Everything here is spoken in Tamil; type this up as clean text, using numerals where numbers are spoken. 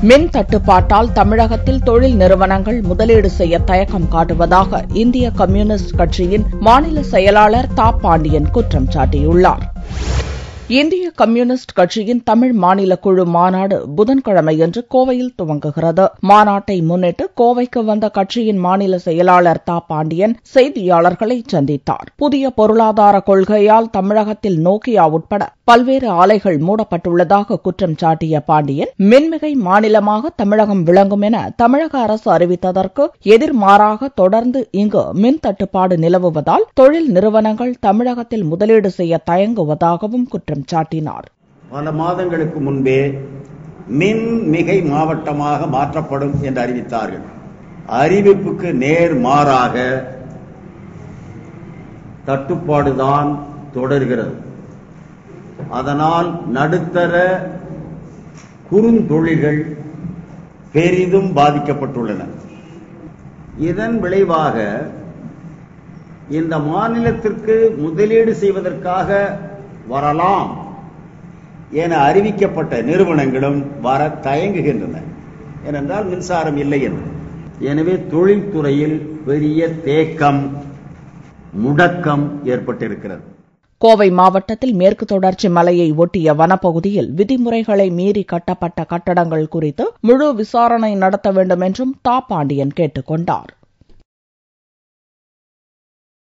மின் தட்டுப்பாட்டால் தமிழகத்தில் தொழில் நிறுவனங்கள் முதலீடு செய்ய தயக்கம் காட்டுவதாக இந்திய கம்யூனிஸ்ட் கட்சியின் மாநில செயலாளர் தா. பாண்டியன் குற்றம் சாட்டியுள்ளார். இந்திய கம்யூனிஸ்ட் கட்சியின் தமிழ் மாநில குழு மாநாடு புதன்கிழமையன்று கோவையில் துவங்குகிறது. மாநாட்டை முன்னிட்டு கோவைக்கு வந்த கட்சியின் மாநில செயலாளர் தா. பாண்டியன் செய்தியாளர்களை சந்தித்தார். புதிய பொருளாதார கொள்கையால் தமிழகத்தில் நோக்கியா உட்பட பல்வேறு ஆலைகள் மூடப்பட்டுள்ளதாக குற்றம் சாட்டிய பாண்டியன், மின்மிகை மாநிலமாக தமிழகம் விளங்கும் என தமிழக அரசு அறிவித்ததற்கு எதிர்மாறாக தொடர்ந்து இங்கு மின் தட்டுப்பாடு நிலவுவதால் தொழில் நிறுவனங்கள் தமிழகத்தில் முதலீடு செய்ய தயங்குவதாகவும் குற்றம் சாட்டினார். பல மாதங்களுக்கு முன்பே மின் மிகை மாவட்டமாக மாற்றப்படும் என்று அறிவித்தார்கள். அறிவிப்புக்கு நேர்மாறாக தட்டுப்பாடுதான் தொடர்கிறது. அதனால் நடுத்தர குறுந்தொழில்கள் பெரிதும் பாதிக்கப்பட்டுள்ளன. இதன் விளைவாக இந்த மாநிலத்திற்கு முதலீடு செய்வதற்காக வரலாம் என அறிவிக்கப்பட்ட நிறுவனங்களும் வர தயங்குகின்றன. ஏனென்றால் மின்சாரம் இல்லை என்று. எனவே தொழில்துறையில் பெரிய தேக்கம், முடக்கம் ஏற்பட்டிருக்கிறது. கோவை மாவட்டத்தில் மேற்கு தொடர்ச்சி மலையை ஒட்டிய வனப்பகுதியில் விதிமுறைகளை மீறி கட்டப்பட்ட கட்டடங்கள் குறித்து முழு விசாரணை நடத்த வேண்டும் என்றும் தா. பாண்டியன் கேட்டுக் கொண்டார்.